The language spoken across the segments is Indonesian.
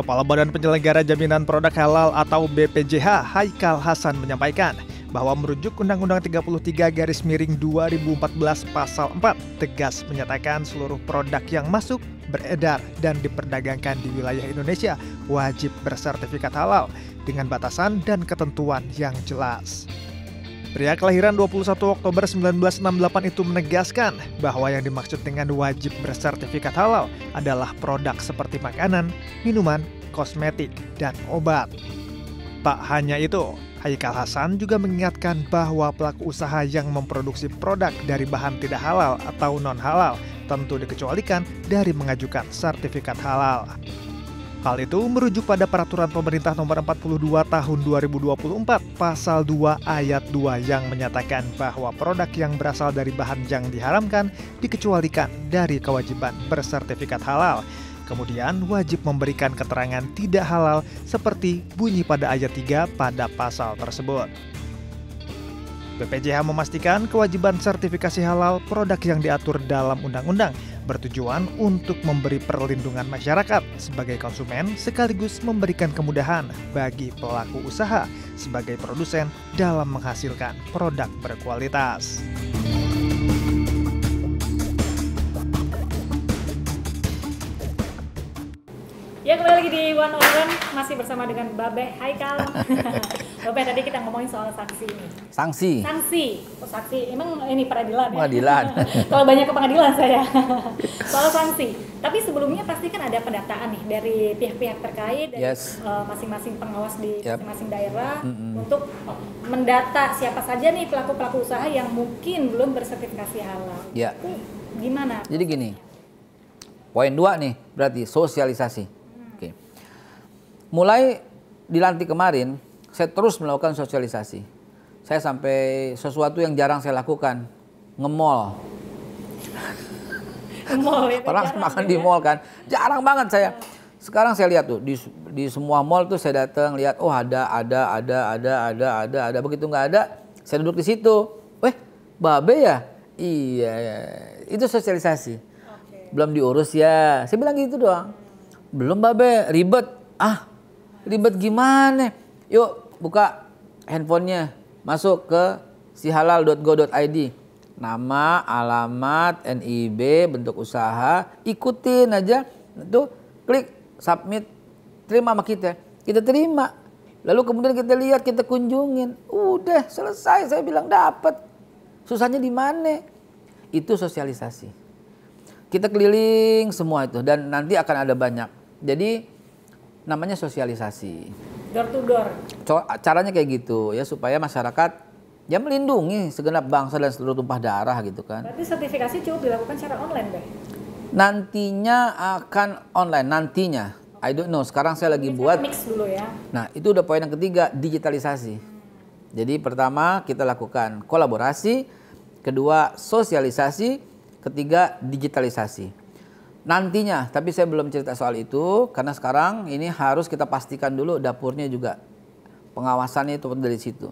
Kepala Badan Penyelenggara Jaminan Produk Halal atau BPJH, Haikal Hasan menyampaikan bahwa merujuk Undang-Undang 33/2014 Pasal 4 tegas menyatakan seluruh produk yang masuk, beredar, dan diperdagangkan di wilayah Indonesia wajib bersertifikat halal dengan batasan dan ketentuan yang jelas. Pria kelahiran 21 Oktober 1968 itu menegaskan bahwa yang dimaksud dengan wajib bersertifikat halal adalah produk seperti makanan, minuman, kosmetik, dan obat. Tak hanya itu, Haikal Hasan juga mengingatkan bahwa pelaku usaha yang memproduksi produk dari bahan tidak halal atau non-halal tentu dikecualikan dari mengajukan sertifikat halal. Hal itu merujuk pada Peraturan Pemerintah Nomor 42 Tahun 2024 Pasal 2 Ayat 2 yang menyatakan bahwa produk yang berasal dari bahan yang diharamkan dikecualikan dari kewajiban bersertifikat halal. Kemudian wajib memberikan keterangan tidak halal seperti bunyi pada ayat 3 pada pasal tersebut. BPJH memastikan kewajiban sertifikasi halal produk yang diatur dalam undang-undang bertujuan untuk memberi perlindungan masyarakat sebagai konsumen sekaligus memberikan kemudahan bagi pelaku usaha sebagai produsen dalam menghasilkan produk berkualitas. Ya, kembali lagi di One on One, masih bersama dengan Babe Haikal. Babe, tadi kita ngomongin soal sanksi nih. Sanksi. Oh, sanksi. Emang ini peradilan ya? Pengadilan. Kalau banyak ke pengadilan saya. Soal sanksi. Tapi sebelumnya pasti kan ada pendataan nih dari pihak-pihak terkait, dari masing-masing pengawas di masing-masing daerah untuk mendata siapa saja nih pelaku-pelaku usaha yang mungkin belum bersertifikasi halal. Ya. Itu gimana? Jadi gini, poin 2 nih berarti sosialisasi. Oke. Mulai dilantik kemarin, saya terus melakukan sosialisasi. Saya sampai sesuatu yang jarang saya lakukan, nge-mall. Ya, orang makan di mall kan, jarang banget saya. Sekarang saya lihat tuh di semua mall tuh saya datang lihat, oh ada, begitu nggak ada, saya duduk di situ. Babe ya? Iya, itu sosialisasi. Belum diurus ya, saya bilang gitu doang. Belum Babe, ribet. Ribet gimana? Yuk buka handphonenya, masuk ke sihalal.go.id. Nama, alamat, NIB, bentuk usaha, ikutin aja. Tuh, klik submit, terima sama kita. Kita terima. Lalu kemudian kita lihat, kita kunjungin. Udah selesai, saya bilang dapat. Susahnya di mana? Itu sosialisasi. Kita keliling semua itu dan nanti akan ada banyak. Jadi namanya sosialisasi. Door to door. Caranya kayak gitu ya supaya masyarakat ya melindungi segenap bangsa dan seluruh tumpah darah gitu kan. Berarti sertifikasi cukup dilakukan secara online, Bang? Nantinya akan online, nantinya. I don't know, sekarang saya lagi buat. Mix dulu ya. Nah, itu udah poin yang ketiga, digitalisasi. Jadi pertama kita lakukan kolaborasi, kedua sosialisasi, ketiga digitalisasi. Nantinya, tapi saya belum cerita soal itu karena sekarang ini harus kita pastikan dulu dapurnya juga pengawasannya itu dari situ.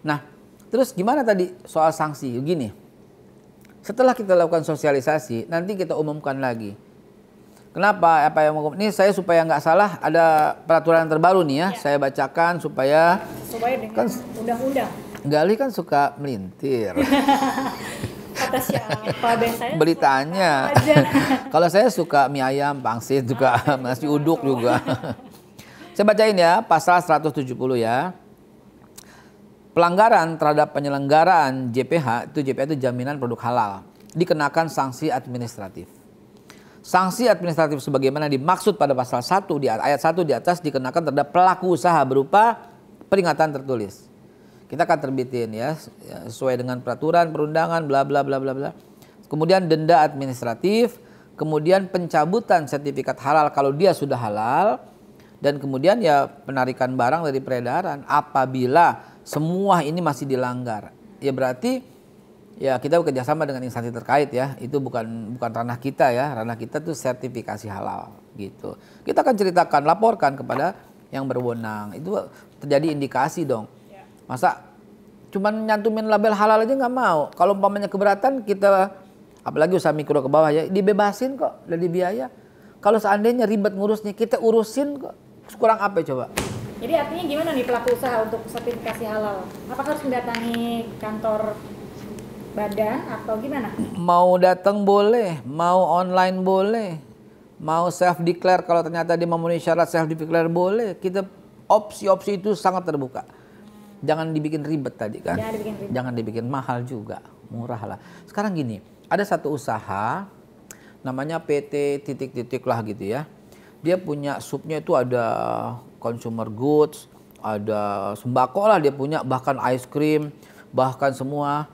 Nah, terus gimana tadi soal sanksi? Gini, setelah kita lakukan sosialisasi, nanti kita umumkan lagi. Kenapa? Apa yang ini saya supaya nggak salah ada peraturan terbaru nih ya. Saya bacakan supaya dengan kan, undang-undang. Gali kan suka melintir. Kata siapa? Biasanya beritanya. Kalau saya suka mie ayam, pangsit juga, nasi uduk juga. Saya bacain ya, pasal 170 ya. Pelanggaran terhadap penyelenggaraan JPH, itu jaminan produk halal, dikenakan sanksi administratif. Sanksi administratif sebagaimana dimaksud pada pasal 1 di ayat 1 di atas dikenakan terhadap pelaku usaha berupa peringatan tertulis. Kita akan terbitin ya sesuai dengan peraturan perundangan bla bla bla bla bla. Kemudian denda administratif, kemudian pencabutan sertifikat halal kalau dia sudah halal dan kemudian ya penarikan barang dari peredaran apabila semua ini masih dilanggar. Ya berarti ya kita bekerjasama dengan instansi terkait ya. Itu bukan ranah kita ya. Ranah kita tuh sertifikasi halal gitu. Kita akan ceritakan, laporkan kepada yang berwenang. Itu terjadi indikasi dong. Masa cuman nyantumin label halal aja nggak mau. Kalau umpamanya keberatan kita, apalagi usaha mikro ke bawah ya, dibebasin kok dari biaya. Kalau seandainya ribet ngurusnya, kita urusin kurang apa coba? Jadi artinya gimana nih pelaku usaha untuk sertifikasi halal? Apakah harus mendatangi kantor badan atau gimana? Mau datang boleh, mau online boleh, mau self declare kalau ternyata dia memenuhi syarat self declare boleh. Kita opsi-opsi itu sangat terbuka. Jangan dibikin ribet tadi kan? Jangan dibikin mahal juga, murah lah. Sekarang gini, ada satu usaha namanya PT titik-titik lah gitu ya. Dia punya subnya itu ada consumer goods, ada sembako lah dia punya, bahkan ice cream, bahkan semua.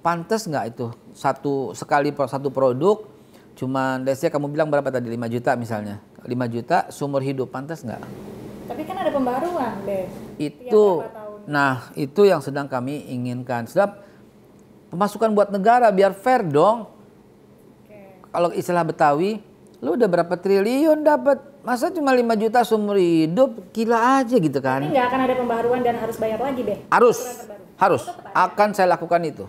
Pantes nggak itu satu produk cuman let's say kamu bilang berapa tadi 5 juta misalnya. 5 juta seumur hidup, pantes nggak? Tapi kan ada pembaruan deh. Itu nah itu yang sedang kami inginkan. Sebab pemasukan buat negara biar fair dong. Kalau istilah Betawi, lu udah berapa triliun dapat? Masa cuma 5 juta seumur hidup? Gila aja gitu kan. Ini nggak akan ada pembaruan dan harus bayar lagi deh? Harus. Akan saya lakukan itu.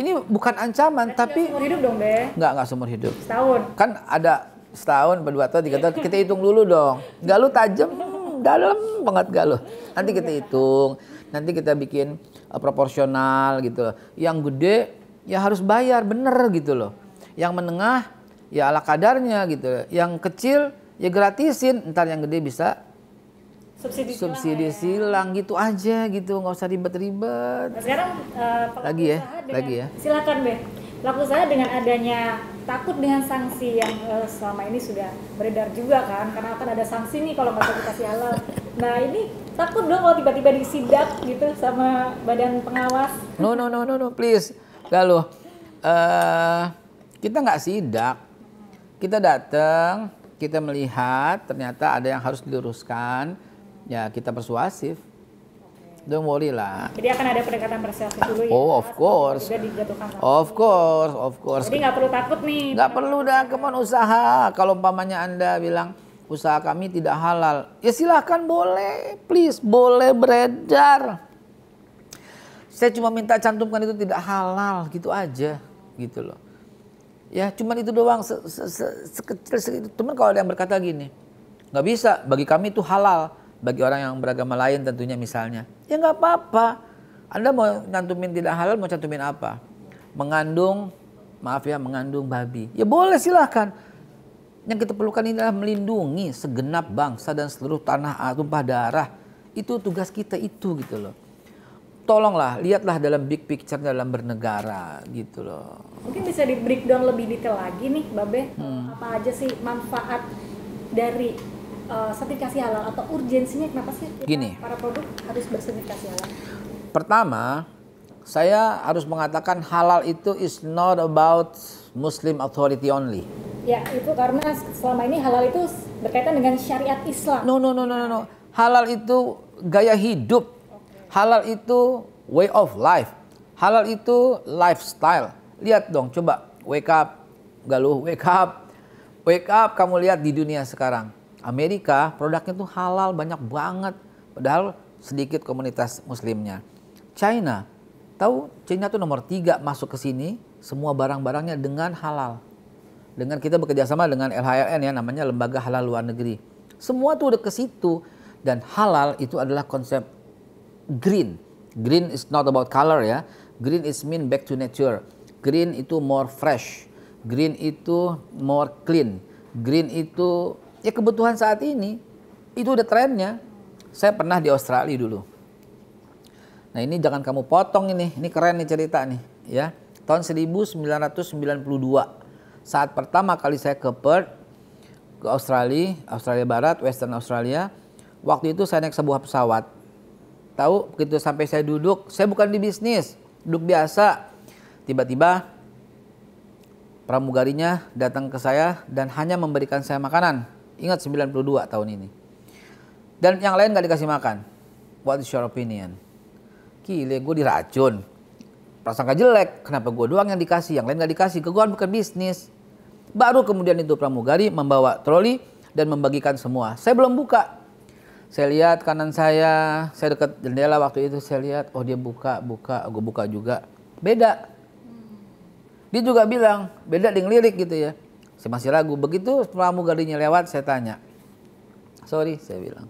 Ini bukan ancaman, tapi seumur hidup dong, Be? Nggak seumur hidup. Setahun? Kan ada setahun, 2 tahun, 3 tahun, kita hitung dulu dong. Galuh tajam, dalam banget galuh. Nanti kita hitung, nanti kita bikin proporsional gitu loh. Yang gede ya harus bayar, bener gitu loh. Yang menengah ya ala kadarnya gitu. Yang kecil ya gratisin, ntar yang gede bisa subsidi silang gitu aja gitu, nggak usah ribet-ribet. Nah, sekarang lagi ya. Silakan Be. Pelaku usaha dengan adanya takut dengan sanksi yang selama ini sudah beredar juga kan, karena akan ada sanksi nih kalau nggak sertifikasi halal. Nah ini takut dong kalau tiba-tiba disidak gitu sama badan pengawas. No, please. Galuh. Kita nggak sidak. Kita datang, kita melihat ternyata ada yang harus diluruskan. Ya kita persuasif, don't worry lah. Jadi akan ada pendekatan persuasif dulu ya? Oh of course, of course. Jadi nggak perlu takut nih. Nggak perlu dah, kemana usaha. Kalau umpamanya Anda bilang usaha kami tidak halal, ya silahkan boleh, please boleh beredar. Saya cuma minta cantumkan itu tidak halal, gitu aja, gitu loh. Ya cuman itu doang, sekecil segitu. Teman kalau ada yang berkata gini, nggak bisa, bagi kami itu halal. Bagi orang yang beragama lain tentunya misalnya. Ya nggak apa-apa. Anda mau cantumin tidak halal, mau cantumin apa? Mengandung babi. Ya boleh silahkan. Yang kita perlukan ini adalah melindungi segenap bangsa dan seluruh tanah tumpah darah. Itu tugas kita itu gitu loh. Tolonglah, lihatlah dalam big picture dalam bernegara gitu loh. Mungkin bisa di breakdown lebih detail lagi nih Babe. Apa aja sih manfaat dari sertifikasi halal atau urgensinya kenapa sih para produk harus bersertifikasi halal? Pertama, saya harus mengatakan halal itu is not about Muslim authority only. Ya, itu karena selama ini halal itu berkaitan dengan syariat Islam. No. Halal itu gaya hidup. Halal itu way of life. Halal itu lifestyle. Lihat dong, coba wake up, Galuh, wake up kamu lihat di dunia sekarang. Amerika produknya tuh halal banyak banget, padahal sedikit komunitas muslimnya. China, tahu China tuh nomor 3 masuk ke sini, semua barang-barangnya dengan halal. Dengan kita bekerja sama dengan LHLN ya, namanya Lembaga Halal Luar Negeri. Semua tuh udah ke situ, dan halal itu adalah konsep green. Green is not about color ya, green is mean back to nature. Green itu more fresh, green itu more clean, green itu ya kebutuhan saat ini, itu udah trennya. Saya pernah di Australia dulu. Nah ini jangan kamu potong ini keren nih cerita nih ya. Tahun 1992, saat pertama kali saya ke Perth, ke Australia Barat, Western Australia. Waktu itu saya naik sebuah pesawat. Tahu begitu sampai saya duduk, saya bukan di bisnis, duduk biasa. Tiba-tiba pramugarinya datang ke saya dan hanya memberikan saya makanan. Ingat 92 tahun ini. Dan yang lain gak dikasih makan. What is your opinion? Gile, gue diracun. Prasangka jelek. Kenapa gue doang yang dikasih? Yang lain gak dikasih. Gue bukan bisnis. Baru kemudian itu pramugari membawa troli dan membagikan semua. Saya belum buka. Saya lihat kanan saya dekat jendela waktu itu. Saya lihat, oh dia buka. Gue buka juga. Beda. Dia juga bilang, beda di ngelirik gitu ya. Saya masih ragu. Begitu pramugarinya lewat, saya tanya, sorry, saya bilang,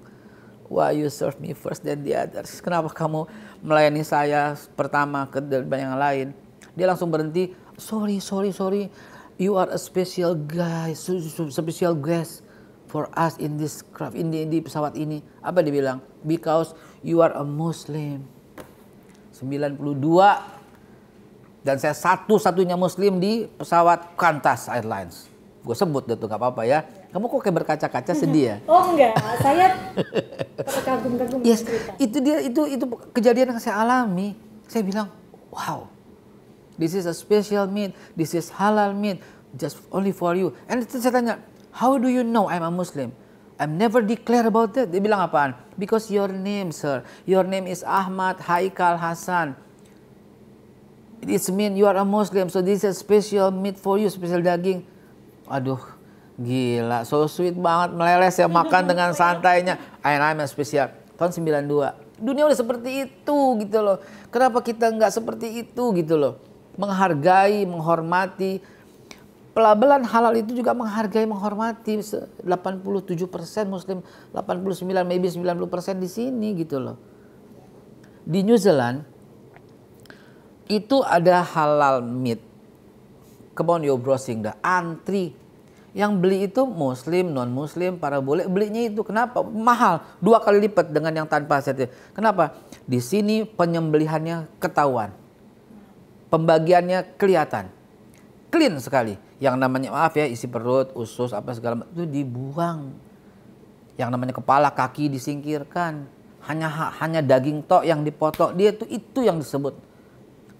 why you serve me first than the others? Kenapa kamu melayani saya pertama ke yang lain? Dia langsung berhenti, sorry, you are a special guy, special guest for us in this craft, di pesawat ini. Apa dia bilang? Because you are a Muslim. 92, dan saya satu-satunya Muslim di pesawat Qantas Airlines. Gue sebut deh tuh, gak apa-apa ya. Kamu kok kayak berkaca-kaca sedih ya? Oh enggak, saya terkagum-kagum. Yes, itu dia, itu kejadian yang saya alami. Saya bilang, wow, this is a special meat, this is halal meat, just only for you. And itu saya tanya, how do you know I'm a Muslim? I'm never declare about that. Dia bilang apaan? Because your name, sir, your name is Ahmad Haikal Hasan. It mean you are a Muslim, so this is a special meat for you, special daging. Aduh, gila, so sweet banget, meleleh saya makan dengan santainya. And I'm a special. Tahun 92. Dunia udah seperti itu gitu loh. Kenapa kita nggak seperti itu gitu loh? Menghargai, menghormati. Pelabelan halal itu juga menghargai, menghormati. 87% Muslim, 89, maybe 90% di sini gitu loh. Di New Zealand itu ada halal meat. Come on, you're browsing dah, antri. Yang beli itu Muslim, non-Muslim, para boleh belinya itu. Kenapa? Mahal, 2 kali lipat dengan yang tanpa sertifikat. Kenapa? Di sini penyembelihannya ketahuan, pembagiannya kelihatan, clean sekali. Yang namanya, maaf ya, isi perut, usus, apa segala macam itu dibuang. Yang namanya kepala, kaki disingkirkan. Hanya daging tok yang dipotong. Dia itu yang disebut.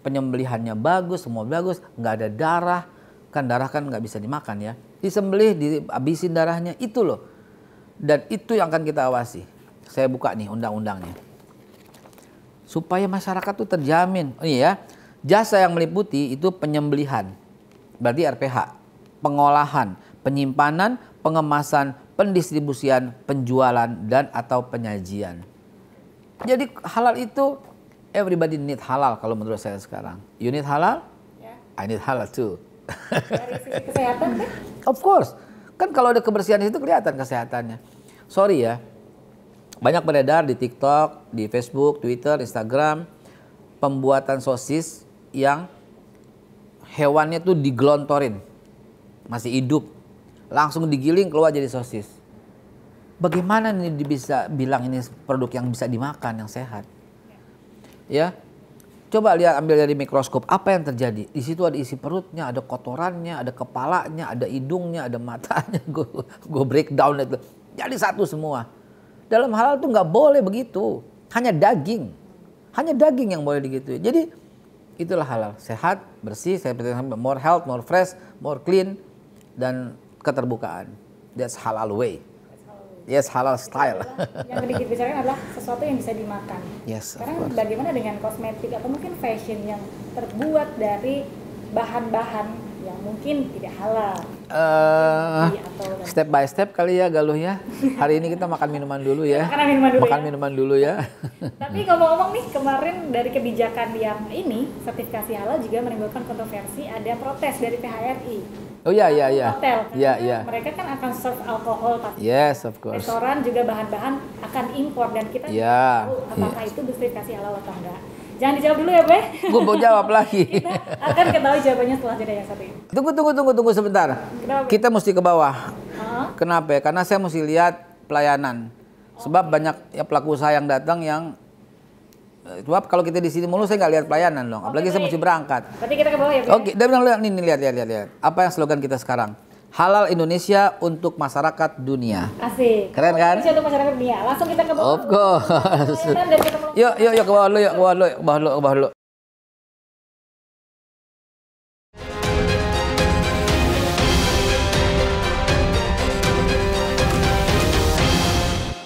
Penyembelihannya bagus, semua bagus, nggak ada darah. Kan darah kan nggak bisa dimakan ya. Disembelih, dihabisin darahnya, itu loh. Dan itu yang akan kita awasi. Saya buka nih undang-undangnya. Supaya masyarakat tuh terjamin. Oh iya, jasa yang meliputi itu penyembelihan. Berarti RPH. Pengolahan, penyimpanan, pengemasan, pendistribusian, penjualan, dan atau penyajian. Jadi halal itu everybody need halal kalau menurut saya sekarang. You need halal? Yeah. I need halal too. Dari sisi kesehatan kan? Of course. Kan kalau ada kebersihan itu kelihatan kesehatannya. Sorry ya. Banyak beredar di TikTok, di Facebook, Twitter, Instagram. Pembuatan sosis yang hewannya tuh digelontorin. Masih hidup. Langsung digiling keluar jadi sosis. Bagaimana nih bisa bilang ini produk yang bisa dimakan, yang sehat? Ya, coba lihat, ambil dari mikroskop, apa yang terjadi? Di situ ada isi perutnya, ada kotorannya, ada kepalanya, ada hidungnya, ada matanya. Gue breakdown itu, jadi satu semua. Dalam halal tuh nggak boleh begitu, hanya daging yang boleh begitu. Jadi itulah halal, sehat, bersih, more health, more fresh, more clean, dan keterbukaan. That's halal way. Yes, halal style. Yang dibicarakan adalah sesuatu yang bisa dimakan. Yes, sekarang bagaimana dengan kosmetik atau mungkin fashion yang terbuat dari bahan-bahan yang mungkin tidak halal? Step by step kali ya Galuh ya. Hari ini kita makan minuman dulu ya. Makan minuman dulu ya. Tapi ngomong-ngomong nih, kemarin dari kebijakan yang ini, sertifikasi halal juga menimbulkan kontroversi, ada protes dari PHRI. Oh iya. Hotel, Iya. Mereka kan akan serve alkohol pasti. Yes, of course. Restoran juga bahan-bahan akan impor dan kita tahu apakah itu sertifikasi halal atau enggak. Jangan dijawab dulu ya, Be. Gue mau jawab lagi. Kita akan ketahui jawabannya setelah jeda yang satu ini. Tunggu sebentar. Kenapa? Kita mesti ke bawah. Kenapa? Karena saya mesti lihat pelayanan. Sebab banyak ya pelaku usaha yang datang yang sebab kalau kita di sini mulu saya nggak lihat pelayanan dong. Apalagi saya mesti berangkat. Berarti kita ke bawah ya, Be. Oke, dia bilang lihat. Apa yang slogan kita sekarang? Halal Indonesia untuk masyarakat dunia. Asik. Keren kan? Indonesia untuk masyarakat dunia. Langsung kita ke bawah. Of course. Yuk ke bawah dulu.